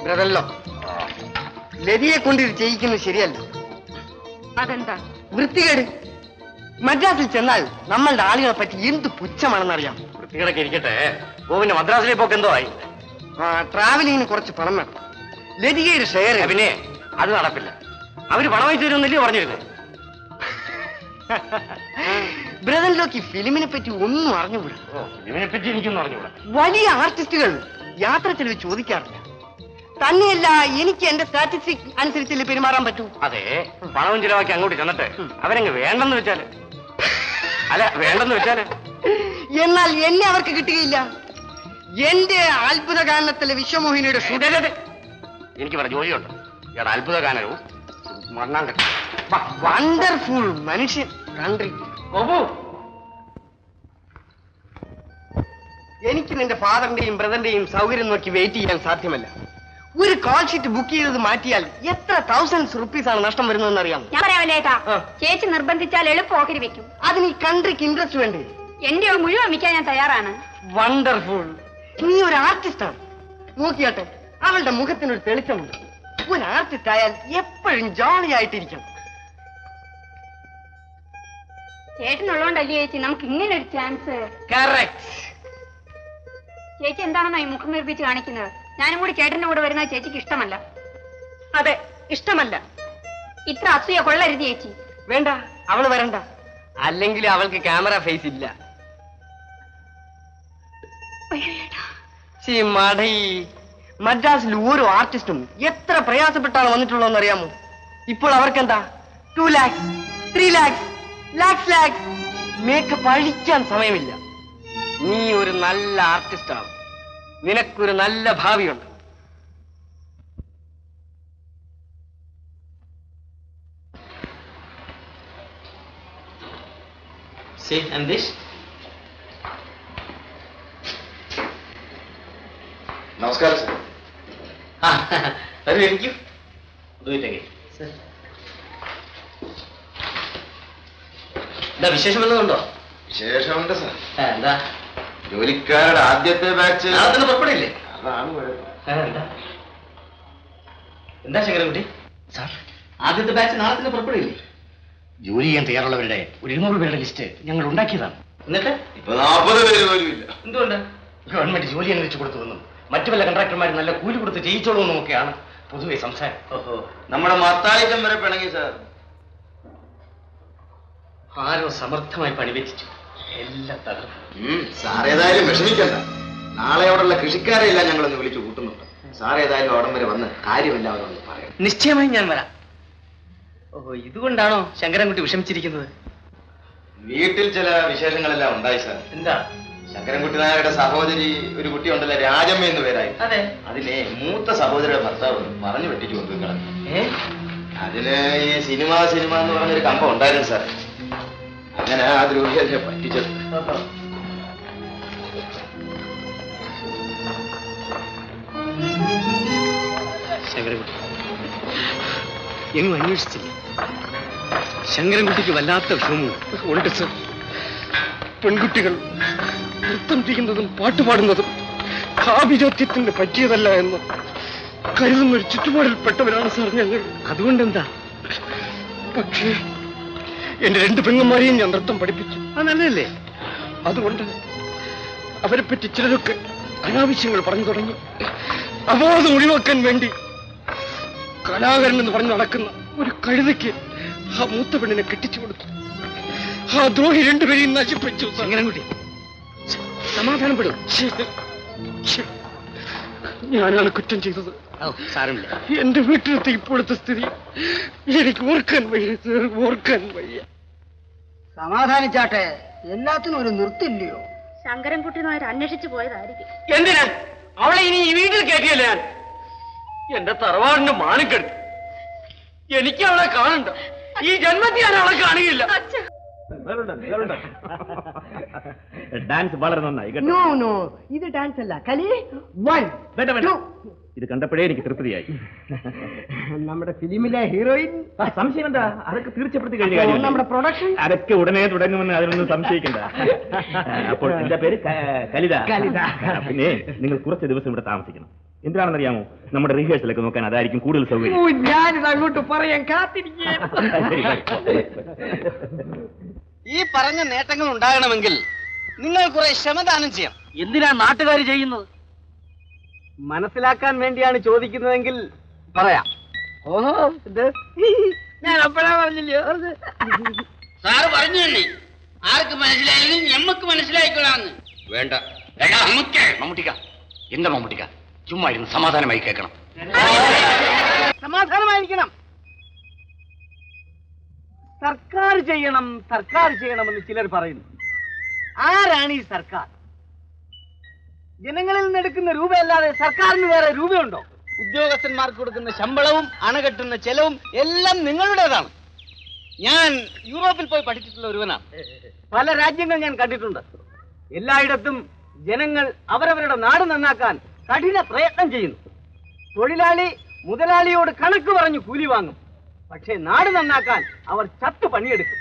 ബ്രദറിലോ ലതിയെ കൊണ്ട് ഇത് ചെയ്യിക്കുന്നത് ശരിയല്ല. അതെന്താ? വൃത്തികേട്. മദ്രാസിൽ ചെന്നാൽ നമ്മളുടെ ആളുകളെ പറ്റി എന്ത് പുച്ഛമാണെന്നറിയാം. വൃത്തികേടൊക്കെ ഇരിക്കട്ടെ, ഗോവിന്റെ മദ്രാസിലെ പോക്ക് എന്തോ ആയി? ട്രാവലിങ്ങിന് കുറച്ച് പണം വേണം. ലതികയുടെ ഷെയർ. പിന്നെ അത് നടപ്പില്ല. അവര് പണം അയച്ചു തരുമെന്നല്ലേ പറഞ്ഞിരുന്നത്? ബ്രദറിലോക്ക് ഈ ഫിലിമിനെ പറ്റി ഒന്നും അറിഞ്ഞുകൂടാ. ഫിലിമിനെ പറ്റി എനിക്കൊന്നും അറിഞ്ഞുകൂടാ. വലിയ ആർട്ടിസ്റ്റുകൾ യാത്ര ചെലവ് ചോദിക്കാറില്ല. തന്നെയല്ല, എനിക്ക് എന്റെ സ്റ്റാറ്റിസ്റ്റിക് അനുസരിച്ചല്ലേ പെരുമാറാൻ പറ്റൂ. അതെ, പണവും ചിലവാക്കി അങ്ങോട്ട് ചെന്നിട്ട് അവരങ്ങ് വേണ്ടെന്ന് വെച്ചാല്, അല്ല വേണ്ടെന്ന് വെച്ചാല്, എന്നാൽ എന്നെ അവർക്ക് കിട്ടുകയില്ല. എന്റെ അത്ഭുത ഗാനത്തിലെ വിശ്വമോഹിനിയുടെ എനിക്ക് പറഞ്ഞ ജോലിയുണ്ട്. ഇയാളുടെ അത്ഭുത ഗാനവും മണ്ണാങ്കട്ട വണ്ടർഫുൾ മനുഷ്യൻ കൺട്രി. എനിക്ക് നിന്റെ ഫാദറിന്റെയും ബ്രദറിന്റെയും സൗകര്യം നോക്കി വെയിറ്റ് ചെയ്യാൻ സാധ്യമല്ല. ഒരു കോൾ ഷീറ്റ് ബുക്ക് ചെയ്തത് മാറ്റിയാൽ എത്ര തൗസൻഡ്സ് റുപ്പീസ് ആണ് നഷ്ടം വരുന്നതെന്ന് അറിയാം. ഞാൻ പറയാമല്ലേട്ടാ, ചേച്ചി നിർബന്ധിച്ചാൽ എളുപ്പമാക്കി വെക്കും. അതിന് ഈ കൺട്രിക്ക് ഇൻട്രസ്റ്റ് വേണ്ടേ? എന്റെ മുഴുവൻ വയ്ക്കാൻ ഞാൻ തയ്യാറാണ്. വണ്ടർഫുൾ. നീ ഒരു ആർട്ടിസ്റ്റ് ആണ്. നോക്കിയാട്ടെ, അവളുടെ മുഖത്തിനൊരു തെളിച്ചമുണ്ട്. ഒരു ആർട്ടിസ്റ്റ് ആയാൽ എപ്പോഴും ജോളി ആയിട്ടിരിക്കണം. ചേട്ടനുള്ളോണ്ടല്ലേ ചേച്ചി നമുക്ക് ഇങ്ങനെ ഒരു ചാൻസ്. ചേച്ചി എന്താണെന്നോ ഈ മുഖം നിർപ്പിച്ച് കാണിക്കുന്നത്? ഞാനും കൂടി ചേട്ടന്റെ കൂടെ വരുന്നത് ചേച്ചിക്ക് ഇഷ്ടമല്ല. അതെ, ഇഷ്ടമല്ല. ഇത്ര അസൂയ കൊള്ളരുത് ചേച്ചി. വേണ്ട, അവള് വരണ്ട. അല്ലെങ്കിൽ അവൾക്ക് ക്യാമറ ഫേസ് ഇല്ല. മദ്രാസിൽ ഓരോ ആർട്ടിസ്റ്റും എത്ര പ്രയാസപ്പെട്ടാണ് വന്നിട്ടുള്ളതെന്ന് അറിയാമോ? ഇപ്പോൾ അവർക്കെന്താ 2 lakhs, 3 lakhs, lakhs. മേക്കപ്പ് അഴിക്കാൻ സമയമില്ല. നീ ഒരു നല്ല ആർട്ടിസ്റ്റ് ആണ്. നിനക്കൊരു നല്ല ഭാവിയുണ്ട്. See, and this? നമസ്കാരം sir. Thank you. Do it again. Sir. എന്താ വിശേഷം വല്ലതുണ്ടോ? വിശേഷമുണ്ട് സർ. എന്താ? ജോലിക്കാരുടെ ആദ്യത്തെ ബാച്ച് നാളെ പുറപ്പെടില്ലേ? അതാണ്. എന്താ ശങ്കരൻകുട്ടി സാർ, ആദ്യത്തെ ബാച്ച് നാളെ തന്നെ പുറപ്പെടില്ലേ? ജോലി ചെയ്യാൻ തയ്യാറുള്ളവരുടെ ഒരു 200 പേരുടെ ലിസ്റ്റ് ഞങ്ങൾ ഉണ്ടാക്കിയതാണ്. എന്നിട്ട് ഇപ്പൊ 40 പേര് പോലും ഇല്ല. എന്തുകൊണ്ട്? ഗവൺമെന്റ് ജോലി അനുവദിച്ചു കൊടുത്തുവെന്നും മറ്റു പല കൺട്രാക്ടർമാർ നല്ല കൂലി കൊടുത്ത് ചെയ്യിച്ചോളൂന്നും ഒക്കെയാണ് പൊതുവെ സംസാരം. ഓഹോ, നമ്മുടെ മത്തായിച്ചം വരെ പിണങ്ങി സാർ. ആരോ സമർത്ഥമായി പണിവെച്ചു, എല്ലാം തകർന്നു. സാർ ഏതായാലും വിഷമിക്കണ്ട. നാളെ അവിടെയുള്ള കൃഷിക്കാരെ എല്ലാം ഞങ്ങളൊന്ന് വിളിച്ചു കൂട്ടുന്നുണ്ട്. സാർ ഏതായാലും അവിടം വരെ വന്ന് കാര്യമില്ല അവരൊന്ന് പറയാം. നിശ്ചയമായും ഞാൻ വരാം. ഓഹോ, ഇതുകൊണ്ടാണോ ശങ്കരൻകുട്ടി വിഷമിച്ചിരിക്കുന്നത്? വീട്ടിൽ ചില വിശേഷങ്ങളെല്ലാം ഉണ്ടായി സാർ. എന്താ? ശങ്കരൻകുട്ടി നായരുടെ സഹോദരി ഒരു കുട്ടി ഉണ്ടല്ലോ, രാജമ്മ എന്ന് പേരായി. അതെ. അതിലെ മൂത്ത സഹോദരിയുടെ ഭർത്താവ് പറഞ്ഞു വെട്ടിച്ചു കൊണ്ടു കളഞ്ഞു. അതിന് ഈ സിനിമ എന്ന് പറഞ്ഞൊരു കമ്പം ഉണ്ടായിരുന്നു സാർ. അങ്ങനെ ആ ദ്രോഹി അതിനെ പറ്റിച്ചത്. ശങ്കരൻകുട്ടി എങ്ങും അന്വേഷിച്ചില്ല. ശങ്കരൻകുട്ടിക്ക് വല്ലാത്ത വിഷമമുണ്ട് സർ. പെൺകുട്ടികൾ നൃത്തം ചെയ്യുന്നതും പാട്ടുപാടുന്നതും കാവ്യജോത്യത്തിന് പറ്റിയതല്ല എന്ന് കരുതുന്ന ഒരു ചുറ്റുപാടിൽപ്പെട്ടവരാണ് സാർ ഞങ്ങൾ. അതുകൊണ്ടെന്താ? പക്ഷേ എന്റെ 2 പെങ്ങന്മാരെയും ഞാൻ നൃത്തം പഠിപ്പിച്ചു. അത് നല്ലതല്ലേ? അതുകൊണ്ട് അവരെ പറ്റി ചിലരൊക്കെ അനാവശ്യങ്ങൾ പറഞ്ഞു തുടങ്ങി. അപവാദം ഒഴിവാക്കാൻ വേണ്ടി കലാകാരൻ എന്ന് പറഞ്ഞു നടക്കുന്ന ഒരു കഴുതയ്ക്ക് ആ മൂത്ത പെണ്ണിനെ കെട്ടിച്ചു കൊടുത്തു. ആ ദ്രോഹി 2 പേരെയും നശിപ്പിച്ചു. ശങ്കരൻകുട്ടി സമാധാനപ്പെടും. ഞാനാണ് കുറ്റം ചെയ്തത്. സാരമില്ല. എന്റെ വീട്ടിലത്തെ ഇപ്പോഴത്തെ സ്ഥിതി എനിക്ക് ഓർക്കാൻ വയ്യ. സമാധാനിച്ചാട്ടെ, എല്ലാത്തിനും ഒരു നിർത്തില്ലയോ? ശങ്കരൻകുട്ടി നായർ അന്വേഷിച്ചു പോയതായിരിക്കും. എന്തിനാ അവളെ ഇനി ഈ വീട്ടിൽ കയറ്റിയല്ലേ? ഞാൻ എന്റെ തറവാടിന്റെ മാനിക്കെടുത്തു. എനിക്ക് അവളെ കാണണ്ട. ഈ ജന്മത്തിൽ ഞാൻ അവളെ കാണുകയില്ല. ഡാൻസ് വളരെ നന്നായി. ഇത് ഡാൻസ് അല്ല, കലി. 1 2. ഇത് കണ്ടപ്പോഴേ എനിക്ക് തൃപ്തിയായി. നമ്മുടെ ഫിലിമിലെ ഹീറോയിൻ. സംശയം എന്താ? അതൊക്കെ തീർച്ചപ്പെടുത്തി കഴിഞ്ഞ കാര്യം. നമ്മുടെ പ്രൊഡക്ഷൻ അതൊക്കെ ഉടനെ തുടങ്ങുമെന്ന് അതിനൊന്നും സംശയിക്കണ്ട. അപ്പോൾ എന്റെ പേര് കലിത. പിന്നെ നിങ്ങൾ കുറച്ച് ദിവസം ഇവിടെ താമസിക്കണം. എന്തിനാണെന്നറിയാമോ? നമ്മുടെ റിഹേഴ്സലൊക്കെ നോക്കാൻ അതായിരിക്കും കൂടുതൽ സൗകര്യം. ഞാനിത് അങ്ങോട്ട് പറയാൻ കാത്തിരിക്കുക. ഈ പറഞ്ഞ നേട്ടങ്ങൾ ഉണ്ടാകണമെങ്കിൽ നിങ്ങൾ കുറെ ശ്രമദാനം ചെയ്യണം. എന്തിനാ നാട്ടുകാർ ചെയ്യുന്നത്? മനസ്സിലാക്കാൻ വേണ്ടിയാണ് ചോദിക്കുന്നതെങ്കിൽ പറയാം. ഓഹോ, ഇത് ഞാൻ അപ്പോഴാ പറഞ്ഞില്ലയോ? സാറ് പറഞ്ഞു തന്നെ, ആർക്ക് മനസ്സിലായാലും ഞമ്മക്ക് മനസ്സിലായിക്കൊള്ളാന്ന്. വേണ്ട മമ്മൂട്ടിക്ക, എന്താ മമ്മൂട്ടിക്ക, ചുമ്മാ ഇരുന്ന് സമാധാനമായി കേൾക്കണം. സമാധാനമായിരിക്കണം. സർക്കാർ ചെയ്യണം, സർക്കാർ ചെയ്യണമെന്ന് ചിലർ പറയുന്നു. ആരാണ് ഈ സർക്കാർ? ജനങ്ങളിൽ നിന്ന് എടുക്കുന്ന രൂപയല്ലാതെ സർക്കാരിന് വേറെ രൂപയുണ്ടോ? ഉദ്യോഗസ്ഥന്മാർക്ക് കൊടുക്കുന്ന ശമ്പളവും അണകെട്ടുന്ന ചെലവും എല്ലാം നിങ്ങളുടേതാണ്. ഞാൻ യൂറോപ്പിൽ പോയി പഠിച്ചിട്ടുള്ള ഒരുവനാണ്. പല രാജ്യങ്ങൾ ഞാൻ കണ്ടിട്ടുണ്ട്. എല്ലായിടത്തും ജനങ്ങൾ അവരവരുടെ നാട് നന്നാക്കാൻ കഠിന പ്രയത്നം ചെയ്യുന്നു. തൊഴിലാളി മുതലാളിയോട് കണക്ക് പറഞ്ഞു കൂലി വാങ്ങും. പക്ഷേ നാട് നന്നാക്കാൻ അവർ ചത്തു പണിയെടുക്കും.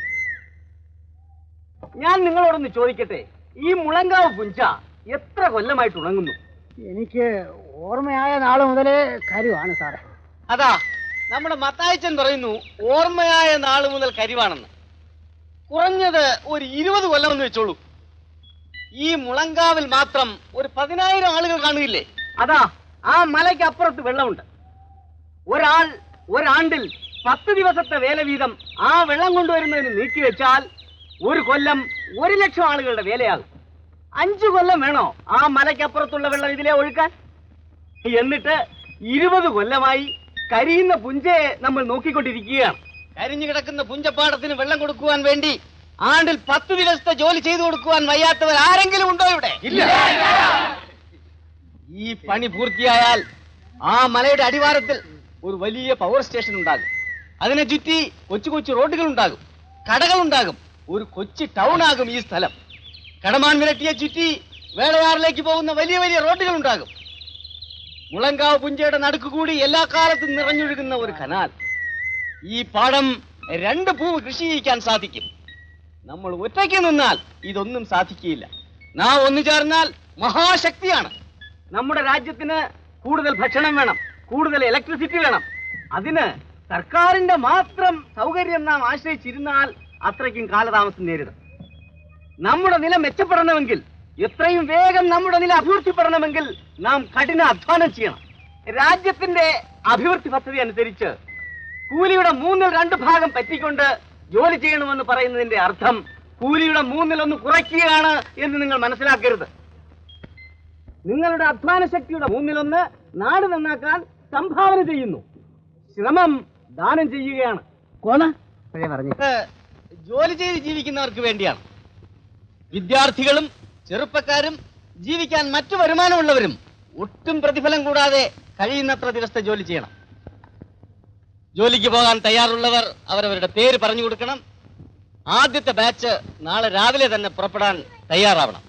ഞാൻ നിങ്ങളോടൊന്ന് ചോദിക്കട്ടെ, ഈ മുളങ്കാവ് പുഞ്ച എത്ര കൊല്ലമായിട്ട് ഉണങ്ങുന്നു? എനിക്ക് ഓർമ്മയായ നാള് മുതലേ കാര്യമാണ് സാറേ. അതാ നമ്മുടെ മത്തായിച്ചൻ പറയുന്നു, ഓർമ്മയായ നാള് മുതൽ കരിവാണെന്ന്. കുറഞ്ഞത് ഒരു 20 കൊല്ലം എന്ന് വെച്ചോളൂ. ഈ മുളങ്കാവിൽ മാത്രം ഒരു 10,000 ആളുകൾ കാണുകയില്ലേ? അതാ ആ മലയ്ക്ക് അപ്പുറത്ത് വെള്ളമുണ്ട്. ഒരാണ്ടിൽ 10 ദിവസത്തെ വേല വീതം ആ വെള്ളം കൊണ്ടുവരുന്നതിന് നീക്കിവെച്ചാൽ ഒരു കൊല്ലം 1,00,000 ആളുകളുടെ വേലയാകും. 5 കൊല്ലം വേണോ ആ മലയ്ക്കപ്പുറത്തുള്ള വെള്ളം ഇതിലെ ഒഴുക്കാൻ? എന്നിട്ട് 20 കൊല്ലമായി കരിയുന്ന പുഞ്ചയെ നമ്മൾ നോക്കിക്കൊണ്ടിരിക്കുകയാണ്. കരിഞ്ഞു കിടക്കുന്ന പുഞ്ചപ്പാടത്തിന് വെള്ളം കൊടുക്കുവാൻ വേണ്ടി ആണ്ടിൽ 10 ദിവസത്തെ ജോലി ചെയ്തു കൊടുക്കുവാൻ വയ്യാത്തവർ ആരെങ്കിലും ഉണ്ടോ ഇവിടെ? ഇല്ല. ഈ പണി പൂർത്തിയായാൽ ആ മലയുടെ അടിവാരത്തിൽ ഒരു വലിയ പവർ സ്റ്റേഷൻ ഉണ്ടാകും. അതിനെ ചുറ്റി കൊച്ചു കൊച്ചു റോഡുകൾ ഉണ്ടാകും, കടകൾ ഉണ്ടാകും. ഒരു കൊച്ചു ടൗൺ ആകും ഈ സ്ഥലം. കടമാൻ വിരട്ടിയെ ചുറ്റി വേളയാറിലേക്ക് പോകുന്ന വലിയ വലിയ റോഡുകൾ ഉണ്ടാകും. മുളങ്കാവ് പുഞ്ചയുടെ നടുക്കുകൂടി എല്ലാ കാലത്തും നിറഞ്ഞൊഴുകുന്ന ഒരു കനാൽ. ഈ പാടം 2 പൂവ് കൃഷി ചെയ്യിക്കാൻ സാധിക്കും. നമ്മൾ ഒറ്റയ്ക്ക് നിന്നാൽ ഇതൊന്നും സാധിക്കില്ല. നാം ഒന്നു ചേർന്നാൽ മഹാശക്തിയാണ്. നമ്മുടെ രാജ്യത്തിന് കൂടുതൽ ഭക്ഷണം വേണം, കൂടുതൽ ഇലക്ട്രിസിറ്റി വേണം. അതിന് സർക്കാരിന്റെ മാത്രം സൗകര്യം നാം ആശ്രയിച്ചിരുന്നാൽ അത്രയ്ക്കും കാലതാമസം നേരിടും. നമ്മുടെ നില മെച്ചപ്പെടണമെങ്കിൽ, എത്രയും വേഗം നമ്മുടെ നില അഭിവൃദ്ധിപ്പെടണമെങ്കിൽ നാം കഠിന അധ്വാനം ചെയ്യണം. രാജ്യത്തിന്റെ അഭിവൃദ്ധി പദ്ധതി അനുസരിച്ച് കൂലിയുടെ 2/3 ഭാഗം പറ്റിക്കൊണ്ട് ജോലി ചെയ്യണമെന്ന് പറയുന്നതിന്റെ അർത്ഥം കൂലിയുടെ 1/3 കുറയ്ക്കുകയാണ് എന്ന് നിങ്ങൾ മനസ്സിലാക്കരുത്. നിങ്ങളുടെ അധ്വാന ശക്തിയുടെ 1/3 നാട് നന്നാക്കാൻ സംഭാവന ചെയ്യുന്നു. ശ്രമം ദാനം ചെയ്യുകയാണ്. ജോലി ചെയ്ത് ജീവിക്കുന്നവർക്ക് വേണ്ടിയാണ്. വിദ്യാർത്ഥികളും ചെറുപ്പക്കാരും ജീവിക്കാൻ മറ്റു വരുമാനമുള്ളവരും ഒട്ടും പ്രതിഫലം കൂടാതെ കഴിയുന്നത്ര ദിവസത്തെ ജോലി ചെയ്യണം. ജോലിക്ക് പോകാൻ തയ്യാറുള്ളവർ അവരവരുടെ പേര് പറഞ്ഞു കൊടുക്കണം. ആദ്യത്തെ ബാച്ച് നാളെ രാവിലെ തന്നെ പുറപ്പെടാൻ തയ്യാറാവണം.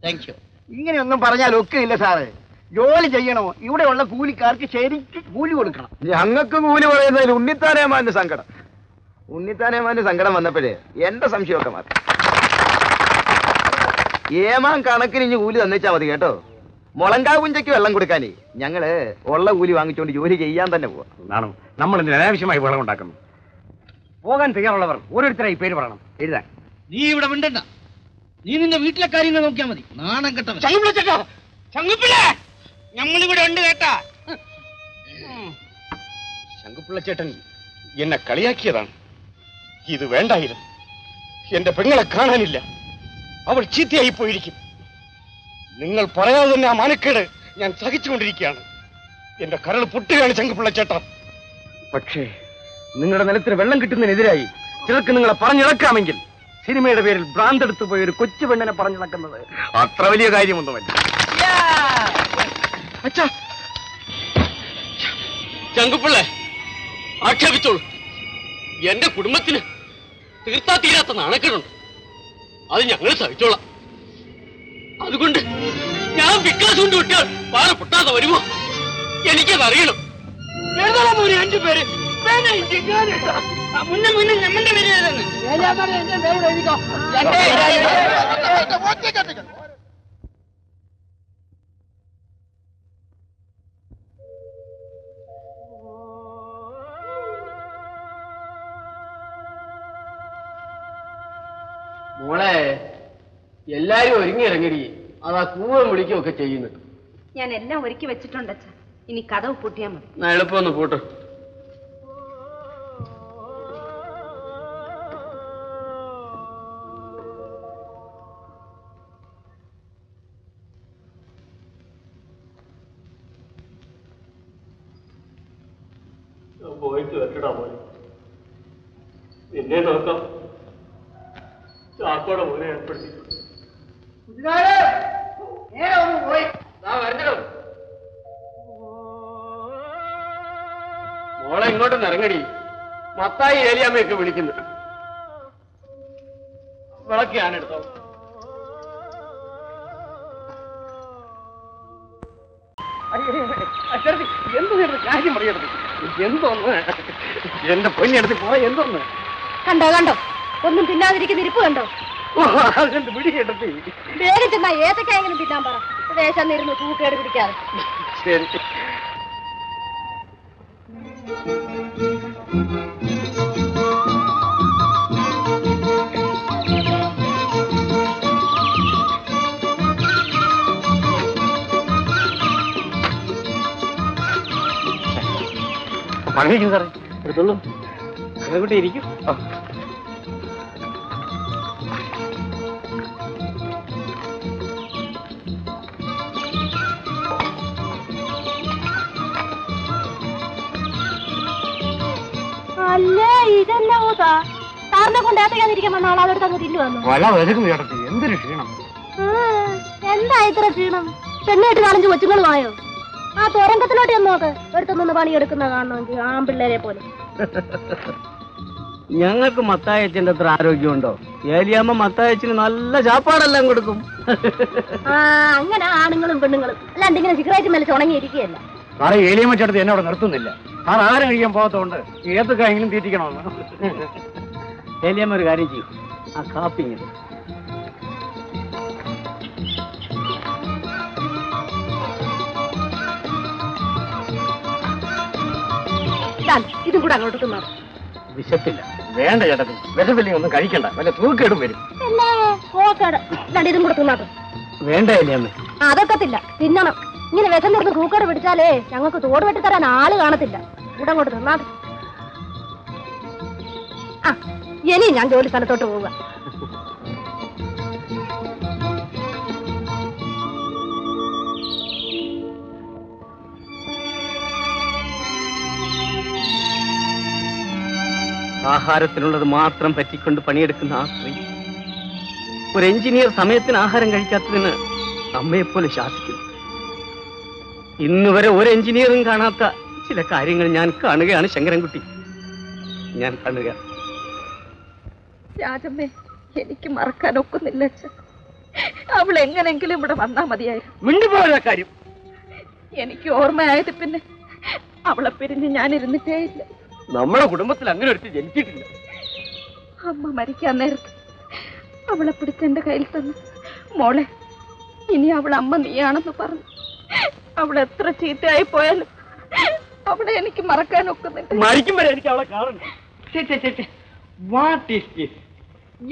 Thank you. ഇങ്ങനെയൊന്നും പറഞ്ഞാൽ ഒക്കെ ഇല്ല സാറേ. ജോലി ചെയ്യണോ? ഇവിടെയുള്ള കൂലിക്കാർക്ക് ശരിക്ക് കൂലി കൊടുക്കണം. ഞങ്ങൾക്ക് കൂലി പറയുന്നതിൽ ഉണ്ണിത്താനേമാന്റെ സങ്കടം വന്നപ്പോഴേ എന്റെ സംശയമൊക്കെ മാറി. ഏമാൻ കണക്കിന് ഇനി കൂലി തന്നേച്ചാ മതി കേട്ടോ. മുളങ്കാവ് പുഞ്ചയ്ക്ക് വെള്ളം കൊടുക്കാനേ ഞങ്ങള് ഉള്ള കൂലി വാങ്ങിച്ചുകൊണ്ട് ജോലി ചെയ്യാൻ തന്നെ പോവാം. നമ്മൾ എന്തിനാ അനാവശ്യമായി വെള്ളം ഉണ്ടാക്കുന്നു? പോകാൻ തയ്യാറുള്ളവർ ഓരോരുത്തരായി പേര് പറയണം, എഴുതാൻ. നീ ഇവിടെ മിണ്ടണ്ട. നീ നിന്റെ വീട്ടിലെ കാര്യങ്ങൾ നോക്കിയാൽ മതി. നാണം കെട്ടവൻ. ഞങ്ങളിവിടെ ഉണ്ട് കേട്ടാ. ശങ്കുപിള്ള ചേട്ടൻ എന്നെ കളിയാക്കിയതാണ്. ഇത് വേണ്ടായിരുന്നു. എന്റെ പെങ്ങളെ കാണാനില്ല. അവൾ ചീത്തയായി പോയിരിക്കും. നിങ്ങൾ പറയാതെ തന്നെ ആ മാനക്കേട് ഞാൻ സഹിച്ചുകൊണ്ടിരിക്കുകയാണ്. എന്റെ കരൾ പൊട്ടുകയാണ് ശങ്കുപിള്ള ചേട്ടൻ. പക്ഷേ നിങ്ങളുടെ നിലത്തിന് വെള്ളം കിട്ടുന്നതിനെതിരായി ചിലർക്ക് നിങ്ങളെ പറഞ്ഞിളക്കാമെങ്കിൽ സിനിമയുടെ പേരിൽ ഭ്രാന്തെടുത്തു പോയ ഒരു കൊച്ചു പെണ്ണിനെ പറഞ്ഞിളക്കുന്നത് അത്ര വലിയ കാര്യമൊന്നുമല്ല. ചങ്കുപിള്ള ആക്ഷേപിച്ചോളൂ. എന്റെ കുടുംബത്തിന് തീർത്താ തീരാത്ത നാണക്കേടുണ്ട്. അത് ഞങ്ങൾ സഹിച്ചോളാം. അതുകൊണ്ട് ഞാൻ വിക്കാസ് കൊണ്ട് വിട്ടാൽ പാറ പൊട്ടാതെ വരുമോ? എനിക്കത് അറിയണം. എഴുതണം ഒരു 5 പേര്. മുന്നേ ഞമ്മന്റെ പേര് മോളെ എല്ലാരും ഒരുങ്ങി ഇറങ്ങടി. അതാ കൂവം വിളിക്കുകയും ഒക്കെ ചെയ്യുന്നത്. ഞാൻ എല്ലാം ഒരുക്കി വെച്ചിട്ടുണ്ട് അച്ഛാ. ഇനി കഥവ് പൂട്ടിയാൽ മതി. എളുപ്പമൊന്ന് പൂട്ട്. പോയിട്ട് വരട്ടാ പോലെ എന്നെ നോക്കാം. ചാക്കോടെ മോനെ ഏർപ്പെടുത്തി മോളെ ഇങ്ങോട്ടൊന്ന് ഇറങ്ങടി. മത്തായി ഏലിയാമ്മയൊക്കെ വിളിക്കുന്നു. വിളക്ക് ഞാനെടുത്തോ. എന്ത് കാര്യം പറയരുത്. എന്തോന്ന് എന്റെ പൊന്നെടുത്ത് പോയ എന്തോന്ന് കണ്ടോ കണ്ടോ, ഒന്നും തിന്നാതിരിക്കുന്ന ഇരിപ്പ് കണ്ടോ? അതുകൊണ്ട് പിടിയെടുത്ത് വേഗം ചെന്നാ ഏതൊക്കെയെങ്കിലും തിന്നാൻ പറ. ദേശം ഇരുന്ന് തൂക്കേട് പിടിക്കാതെ. ശരി. മണിക്കും സാറേ എടുത്തോളൂ. കുട്ടി ഇരിക്കും. അല്ലേ ഇതെന്നെ ഊതാ സാറിനെ കൊണ്ട് ഏത്തക്കാതിരിക്കാൻ വന്ന ആൾ അതെടുത്ത് അങ്ങ് തിന്നു വന്നു. വല വരക്കും ചേട്ടത്തി എന്തൊരു ക്ഷീണം. എന്താ ഇത്ര ക്ഷീണം? പെണ്ണായിട്ട് 4-5 കൊച്ചുങ്ങളുമായോ? ആ തുറങ്കത്തിലോട്ട് ഒന്ന് നോക്ക്. ഒരുത്തൊന്ന് പണിയെടുക്കുന്ന കാണണമെങ്കിൽ ആമ്പിള്ളേരെ പോലെ. ഞങ്ങൾക്ക് മത്തായച്ചന്റെ അത്ര ആരോഗ്യമുണ്ടോ? ഏലിയാമ്മ മത്തായച്ചിന് നല്ല ചാപ്പാടെല്ലാം കൊടുക്കും. അങ്ങനെ ആണുങ്ങളും പെണ്ണുങ്ങളും അല്ലാണ്ട് ഇങ്ങനെ സിഗരറ്റ് മേലെ ചുണങ്ങിയിരിക്കുകയല്ല. സാറേ ഏലിയമ്മ ചേട്ടത്തി എന്നെ അവിടെ നിർത്തുന്നില്ല. സാർ ആരും കഴിക്കാൻ പോകത്തോണ്ട് ഏതൊക്കെയെങ്കിലും തീറ്റിക്കണമെന്ന്. ഏലിയാമ്മ ഒരു കാര്യം ചെയ്യും, ആ കാപ്പി ഇങ്ങനെ. ഇതും കൂടെ അങ്ങോട്ട് തിന്നാ. വിശപ്പില്ല. വേണ്ട ചേട്ടത്തി, വിശപ്പില്ലെങ്കിൽ ഒന്നും കഴിക്കണ്ട. വല്ല തൂക്കേടും വരും. ഇതും കൂടെ തിന്നാട്ടെ. വേണ്ട ഏലിയമ്മ. അതൊക്കത്തില്ല, തിന്നണം. ഇങ്ങനെ വിശന്നിരുന്ന് തൂക്കേട് പിടിച്ചാലേ ഞങ്ങൾക്ക് തോട് വെട്ടിത്തരാൻ ആള് കാണത്തില്ല. കൂടെ അങ്ങോട്ട് തിന്നാട്ടെ. ആ ഇനി ഞാൻ ജോലി സ്ഥലത്തോട്ട് പോവുക. ആഹാരത്തിനുള്ളത് മാത്രം പറ്റിക്കൊണ്ട് പണിയെടുക്കുന്ന ആ സ്ത്രീ ഒരു എഞ്ചിനീയർ സമയത്തിന് ആഹാരം കഴിക്കാത്തതിന് അമ്മയെപ്പോലെ ശാസിക്കുന്നു. ഇന്നുവരെ ഒരു എഞ്ചിനീയറും കാണാത്ത ചില കാര്യങ്ങൾ ഞാൻ കാണുകയാണ് ശങ്കരൻകുട്ടി, ഞാൻ കാണുക. രാജമ്മേ, എനിക്ക് മറക്കാൻ ഒക്കുന്നില്ല. അവൾ എങ്ങനെങ്കിലും ഇവിടെ വന്നാ മതിയായിരുന്നു. മിണ്ടിപ്പോയ കാര്യം എനിക്ക് ഓർമ്മയായത് പിന്നെ അവളെ പിരിഞ്ഞ് ഞാൻ ഇരുന്നിട്ടേ ഇല്ല. നമ്മുടെ കുടുംബത്തിൽ അങ്ങനെ ഒരു ജനിച്ചിട്ടില്ല. അമ്മ മരിക്കാൻ നേരത്ത് അവളെ പിടിച്ചെന്റെ കയ്യിൽ തന്നു. മോളെ, ഇനി അവൾ അമ്മ നീയാണെന്ന് പറഞ്ഞു. അവൾ എത്ര ചീത്തയായി പോയാലും അവളെ എനിക്ക് മറക്കാൻ ഒക്കുന്നില്ല. മരിക്കും വരെ എനിക്ക് അവളെ കാണണം.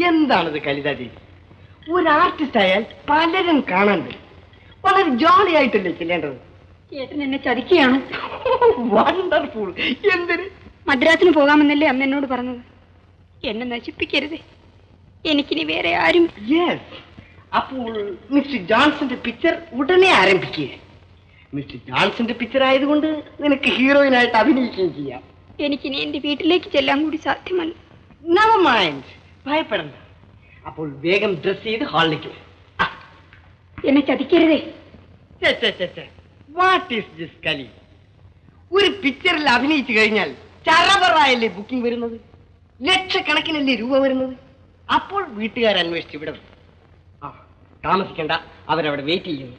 എന്താണിത് കലിതാജി? ഒരു ആർട്ടിസ്റ്റ് ആയാൽ പലരും കാണാണ്ട് വളരെ ജോളി ആയിട്ടല്ലേ ചെല്ലേണ്ടത്. ചേട്ടൻ എന്നെ ചതിക്കുകയാണ്. വണ്ടർഫുൾ. എന്തിന്? മദ്രാസിന് പോകാമെന്നല്ലേ അമ്മ എന്നോട് പറഞ്ഞത്. എന്നെ നശിപ്പിക്കരുതേ. എനിക്കിനി വേറെ ആരും. യെസ്. അപ്പോൾ മിസ്റ്റർ ജോൺസന്റെ പിക്ചർ ഉടനെ ആരംഭിക്കുക. മിസ്റ്റർ ജോൺസന്റെ പിക്ചർ ആയതുകൊണ്ട് നിനക്ക് ഹീറോയിനായിട്ട് അഭിനയിക്കുകയും ചെയ്യാം. എനിക്കിനി എന്റെ വീട്ടിലേക്ക് ചെല്ലാൻ കൂടി സാധ്യമല്ല. നെവർ മൈൻഡ്, ഭയപ്പെടണ്ട. അപ്പോൾ വേഗം ഡ്രസ് ചെയ്ത് ഹാളിലേക്ക്. എന്നെ ചതിക്കരുതേ. വാട്ട് ഈസ് ദിസ് കലി? ഒരു പിക്ചറിൽ അഭിനയിച്ചു കഴിഞ്ഞാൽ ചറപറായല്ലേ ബുക്കിംഗ് വരുന്നത്, ലക്ഷക്കണക്കിനല്ലേ രൂപ വരുന്നത്. അപ്പോൾ വീട്ടുകാർ അന്വേഷിച്ച് ഇവിടെ വരും. ആ താമസിക്കണ്ട, അവരവിടെ വെയിറ്റ് ചെയ്യുന്നു.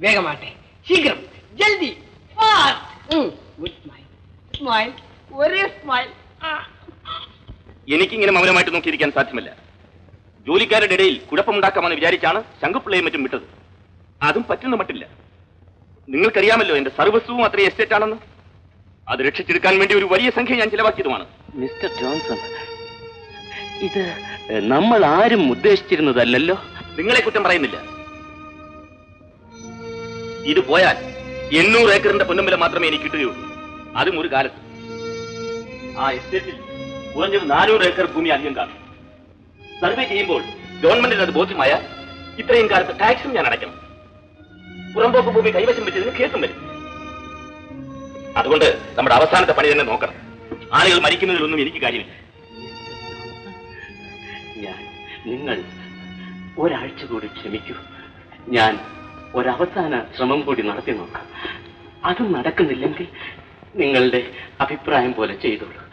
വേഗമാട്ടെ, ശീഘ്രം, ജൽദി, ഫാസ്റ്റ്. ഗുഡ് സ്മൈൽ, സ്മൈൽ, ഒരേ സ്മൈൽ. എനിക്കിങ്ങനെ മൗനമായിട്ട് നോക്കിയിരിക്കാൻ സാധ്യമല്ല. ജോലിക്കാരുടെ ഇടയിൽ കുഴപ്പമുണ്ടാക്കാമെന്ന് വിചാരിച്ചാണ് ശങ്കുപിള്ളയും മറ്റും വിട്ടത്. അതും പറ്റുന്ന മട്ടില്ല. നിങ്ങൾക്കറിയാമല്ലോ എന്റെ സർവസ്വവും അത്രയും എസ്റ്റേറ്റ് ആണെന്ന്. അത് രക്ഷിച്ചെടുക്കാൻ വേണ്ടി ഒരു വലിയ സംഖ്യ ഞാൻ ചിലവാക്കിയതുമാണ്. മിസ്റ്റർ ജോൺസൺ, ഇത് നമ്മൾ ആരും ഉദ്ദേശിച്ചിരുന്നതല്ലോ. നിങ്ങളെ കുറ്റം പറയുന്നില്ല. ഇത് പോയാൽ 800 ഏക്കറിന്റെ പൊന്നമ്പല മാത്രമേ എനിക്ക് കിട്ടുകയുള്ളൂ. അതും ഒരു കാലത്ത്. ആ എസ്റ്റേറ്റിൽ കുറഞ്ഞത് 400 ഏക്കർ ഭൂമി അധികം കാണും. സർവേ ചെയ്യുമ്പോൾ ഗവൺമെന്റിന് അത് ബോധ്യമായ ഇത്രയും കാലത്ത് ടാക്സും ഞാൻ അടയ്ക്കണം. പുറമ്പോക്ക് ഭൂമി കൈവശം വെച്ചതിന് കേസും വരും. അതുകൊണ്ട് നമ്മുടെ അവസാനത്തെ പണി തന്നെ നോക്കണം. ആളുകൾ മരിക്കുന്നതിലൊന്നും എനിക്ക് കാര്യമില്ല. നിങ്ങൾ ഒരാഴ്ച കൂടി ക്ഷമിക്കൂ. ഞാൻ ഒരവസാന ശ്രമം കൂടി നടത്തി നോക്കാം. അത് നടക്കുന്നില്ലെങ്കിൽ നിങ്ങളുടെ അഭിപ്രായം പോലെ ചെയ്തോളൂ.